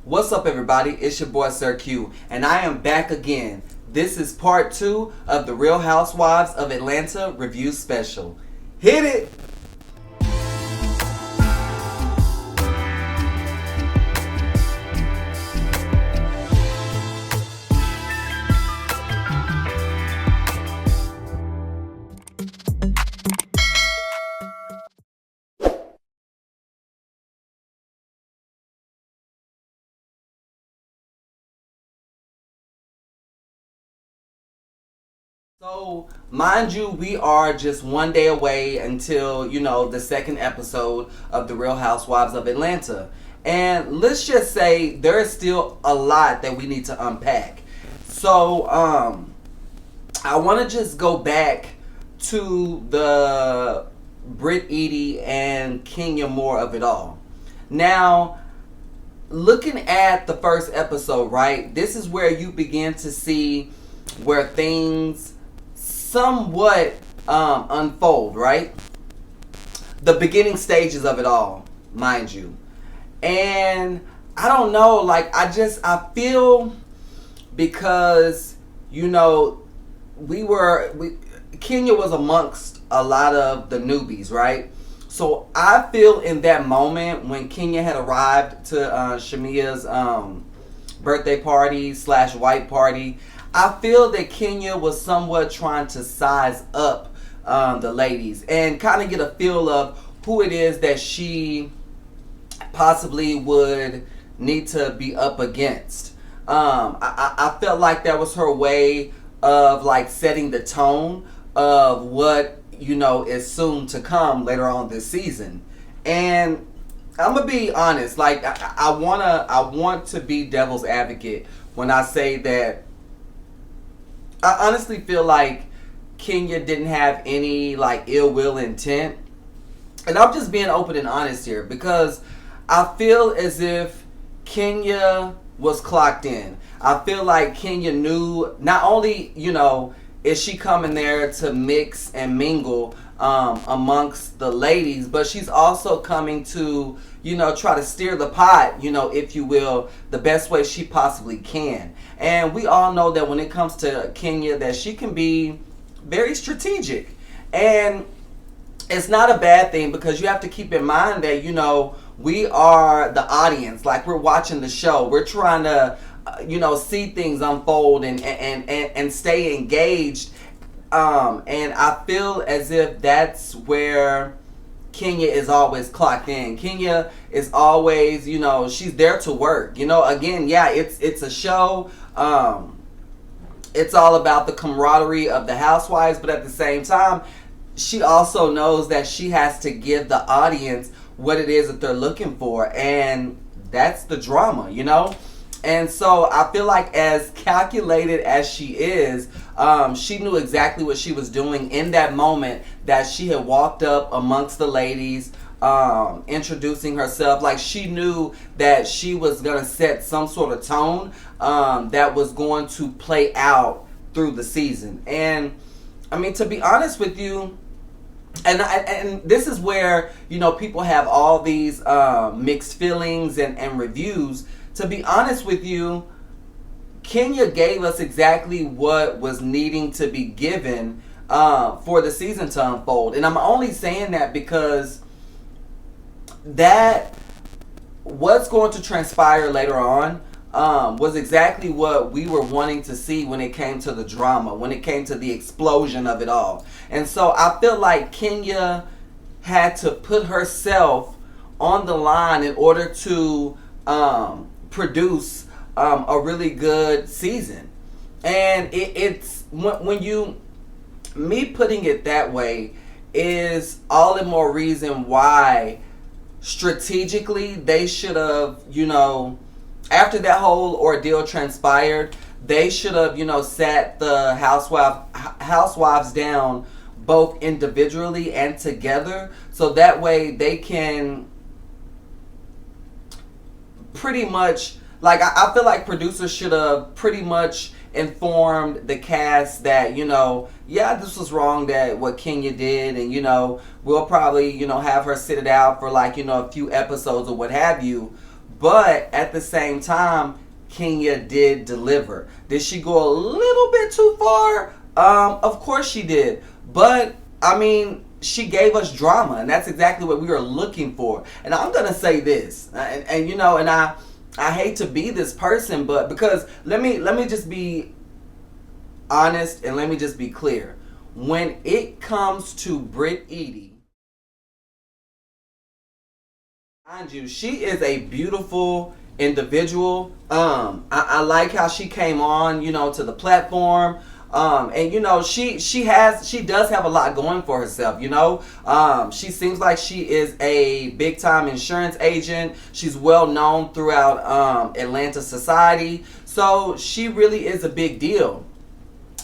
What's up, everybody? It's your boy Sir Q, and I am back again. This is part 2 of the Real Housewives of Atlanta review special. Hit it! So, mind you, we are just one day away until, the second episode of The Real Housewives of Atlanta. And let's just say there is still a lot that we need to unpack. So, I want to just go back to the Britt Edie and Kenya Moore of it all. Now, looking at the first episode, right, this is where you begin to see where things somewhat unfold, right? The beginning stages of it all, mind you. And I don't know, I feel because, Kenya was amongst a lot of the newbies, right? So I feel in that moment when Kenya had arrived to Shamia's birthday party / white party, I feel that Kenya was somewhat trying to size up the ladies and kind of get a feel of who it is that she possibly would need to be up against. I felt like that was her way of setting the tone of what is soon to come later on this season. And I'm gonna be honest, I want to be devil's advocate when I say that I honestly feel like Kenya didn't have any ill will intent. And I'm just being open and honest here because I feel as if Kenya was clocked in. I feel like Kenya knew not only, is she coming there to mix and mingle amongst the ladies, but she's also coming to, try to steer the pot, if you will, the best way she possibly can. And we all know that when it comes to Kenya, that she can be very strategic. And it's not a bad thing because you have to keep in mind that, we are the audience. We're watching the show. We're trying to, see things unfold and stay engaged. And I feel as if that's where Kenya is always clocked in. Kenya is always, she's there to work. Again, yeah, it's a show. It's all about the camaraderie of the housewives, but at the same time, she also knows that she has to give the audience what it is that they're looking for, and that's the drama, And so I feel like as calculated as she is, she knew exactly what she was doing in that moment that she had walked up amongst the ladies, introducing herself. She knew that she was going to set some sort of tone that was going to play out through the season. And, I mean, to be honest with you, and this is where, people have all these mixed feelings and reviews. To be honest with you, Kenya gave us exactly what was needing to be given for the season to unfold. And I'm only saying that because that what's going to transpire later on was exactly what we were wanting to see when it came to the drama, when it came to the explosion of it all. And so I feel like Kenya had to put herself on the line in order to produce a really good season. And it's when you, me putting it that way is all the more reason why strategically they should have, after that whole ordeal transpired, they should have, sat the housewives down both individually and together, so that way they can pretty much, I feel like producers should have pretty much informed the cast that, yeah, this was wrong, that what Kenya did, and, we'll probably, have her sit it out for a few episodes or what have you. But at the same time, Kenya did deliver. Did she go a little bit too far? Of course she did. But I mean, she gave us drama, and that's exactly what we were looking for. And I'm gonna say this, and you know, and I hate to be this person, but because let me just be honest and let me just be clear. When it comes to Britt Eady, mind you, she is a beautiful individual. I like how she came on, you know, to the platform. And you know, she does have a lot going for herself, you know. She seems like she is a big time insurance agent. She's well known throughout Atlanta society. So she really is a big deal.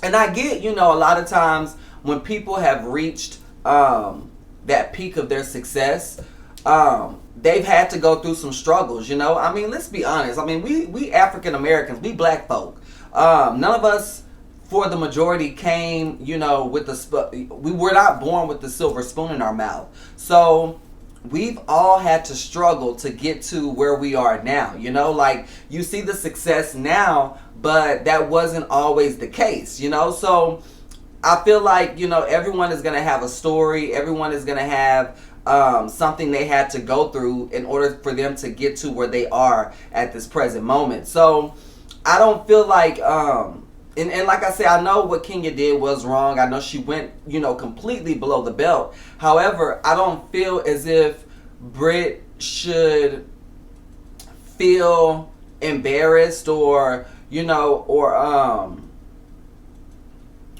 And I get, you know, a lot of times when people have reached that peak of their success, they've had to go through some struggles, you know. I mean, let's be honest. I mean, we African Americans, we black folk, none of us, for the majority, came, you know, with we were not born with the silver spoon in our mouth. So we've all had to struggle to get to where we are now, you know. Like, you see the success now, but that wasn't always the case, you know. So I feel like, you know, everyone is going to have a story. Everyone is going to have something they had to go through in order for them to get to where they are at this present moment. So I don't feel like, and like I said, I know what Kenya did was wrong. I know she went, you know, completely below the belt. However, I don't feel as if Britt should feel embarrassed or, you know,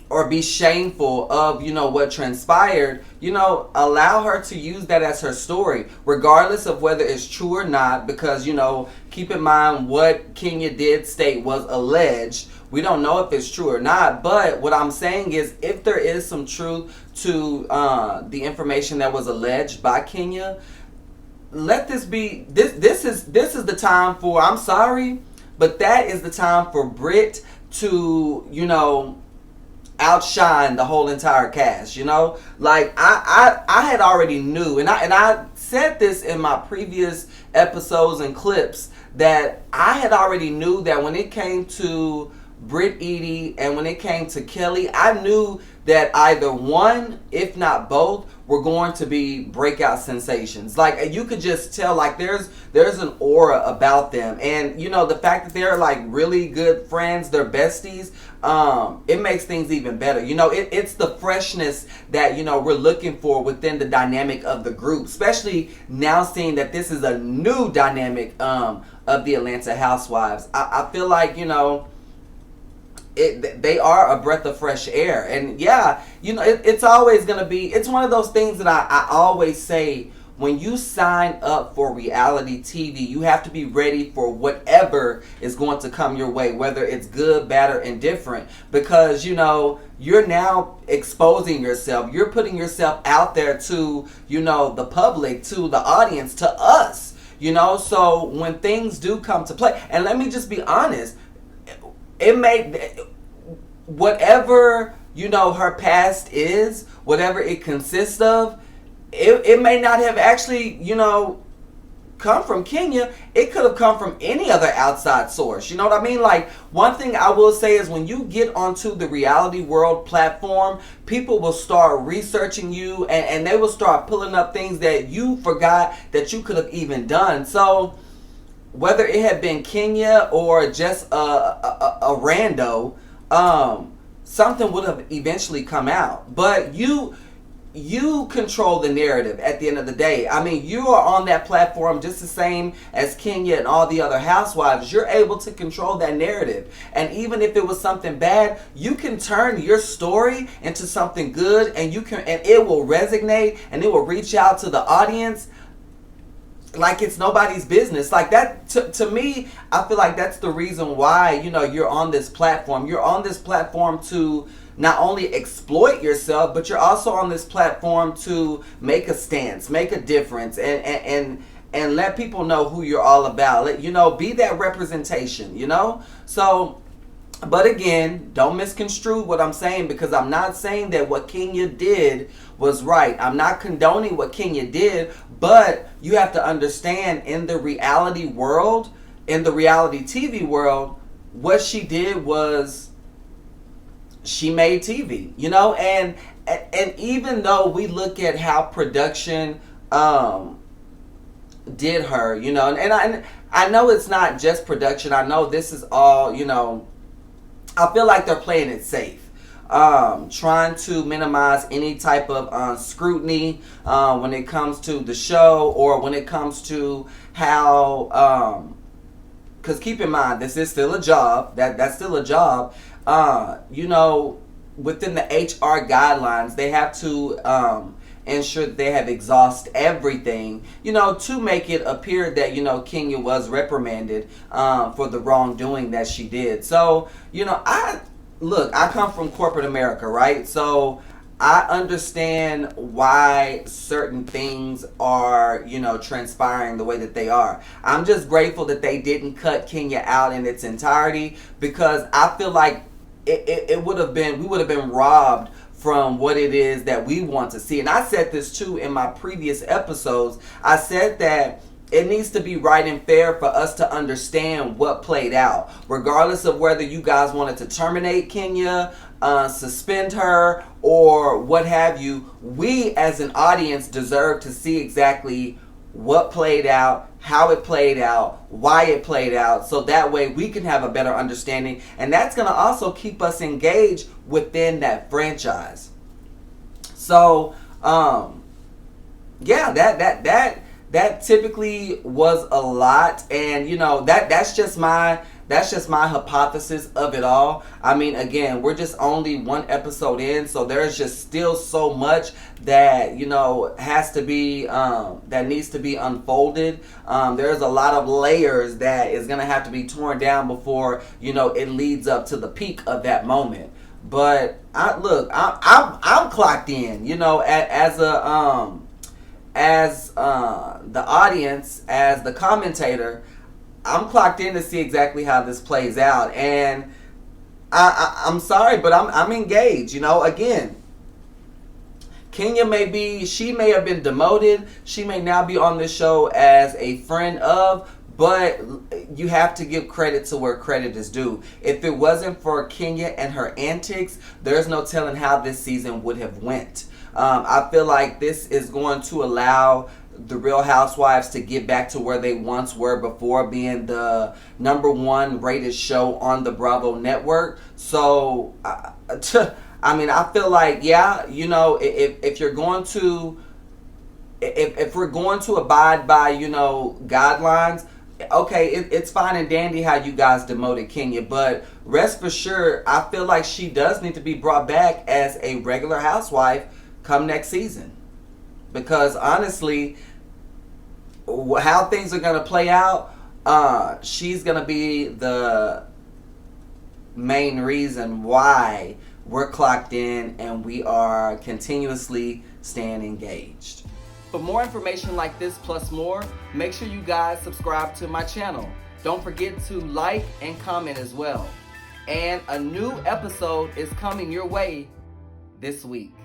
or be shameful of, you know, what transpired. You know, allow her to use that as her story, regardless of whether it's true or not, because, you know, keep in mind what Kenya did state was alleged. We don't know if it's true or not, but what I'm saying is, if there is some truth to the information that was alleged by Kenya, let this be, this is the time for, I'm sorry, but that is the time for Britt to, you know, outshine the whole entire cast, you know. Like, I had already knew, and I said this in my previous episodes and clips, that I had already knew that when it came to Britt Eady and when it came to Kelly, I knew that either one, if not both, were going to be breakout sensations. Like, you could just tell, like, there's an aura about them. And, you know, the fact that they're, like, really good friends, they're besties, it makes things even better. You know, it's the freshness that, you know, we're looking for within the dynamic of the group, especially now seeing that this is a new dynamic of the Atlanta Housewives. I feel like, you know, they are a breath of fresh air. And yeah, you know, it's always going to be, it's one of those things that I always say, when you sign up for reality TV, you have to be ready for whatever is going to come your way, whether it's good, bad, or indifferent, because, you know, you're now exposing yourself. You're putting yourself out there to, you know, the public, to the audience, to us, you know. So when things do come to play, and let me just be honest, it may, whatever, you know, her past is, whatever it consists of, it may not have actually, you know, come from Kenya. It could have come from any other outside source. You know what I mean? Like, one thing I will say is, when you get onto the Reality World platform, people will start researching you, and they will start pulling up things that you forgot that you could have even done. So whether it had been Kenya or just a rando, something would have eventually come out. But you control the narrative at the end of the day. I mean, you are on that platform just the same as Kenya and all the other housewives. You're able to control that narrative. And even if it was something bad, you can turn your story into something good, and it will resonate, and it will reach out to the audience like it's nobody's business. Like, that, to me, I feel like that's the reason why, you know, you're on this platform. You're on this platform to not only exploit yourself, but you're also on this platform to make a stance, make a difference, and let people know who you're all about. You know, be that representation, you know. So But again, don't misconstrue what I'm saying, because I'm not saying that what Kenya did was right. I'm not condoning what Kenya did, but you have to understand, in the reality world, in the reality TV world, what she did was she made TV, and even though we look at how production did her, and I know it's not just production. I know this is all, I feel like they're playing it safe, trying to minimize any type of scrutiny when it comes to the show, or when it comes to how, because keep in mind, this is still a job. That's still a job. Within the HR guidelines, they have to ensure that they have exhausted everything, to make it appear that, Kenya was reprimanded for the wrongdoing that she did. So, I come from corporate America, right? So I understand why certain things are, transpiring the way that they are. I'm just grateful that they didn't cut Kenya out in its entirety, because I feel like we would have been robbed from what it is that we want to see. And I said this too in my previous episodes. I said that it needs to be right and fair for us to understand what played out, regardless of whether you guys wanted to terminate Kenya, suspend her, or what have you. We as an audience deserve to see exactly what played out, how it played out, why it played out, so that way we can have a better understanding, and that's going to also keep us engaged within that franchise. So, yeah, that typically was a lot, and that's just my hypothesis of it all. I mean, again, we're just only one episode in, so there's just still so much that has to be that needs to be unfolded. There's a lot of layers that is gonna have to be torn down before it leads up to the peak of that moment. But I'm clocked in, as the audience, as the commentator. I'm clocked in to see exactly how this plays out, and I'm sorry, but I'm engaged. Again, Kenya she may have been demoted. She may now be on this show as a friend of, but you have to give credit to where credit is due. If it wasn't for Kenya and her antics, there's no telling how this season would have went. I feel like this is going to allow the Real Housewives to get back to where they once were before being the #1 rated show on the Bravo network. So, I feel like, if you're going to, if we're going to abide by, guidelines, okay, it's fine and dandy how you guys demoted Kenya, but rest for sure, I feel like she does need to be brought back as a regular housewife come next season. Because honestly, how things are going to play out, she's going to be the main reason why we're clocked in and we are continuously staying engaged. For more information like this plus more, make sure you guys subscribe to my channel. Don't forget to like and comment as well. And a new episode is coming your way this week.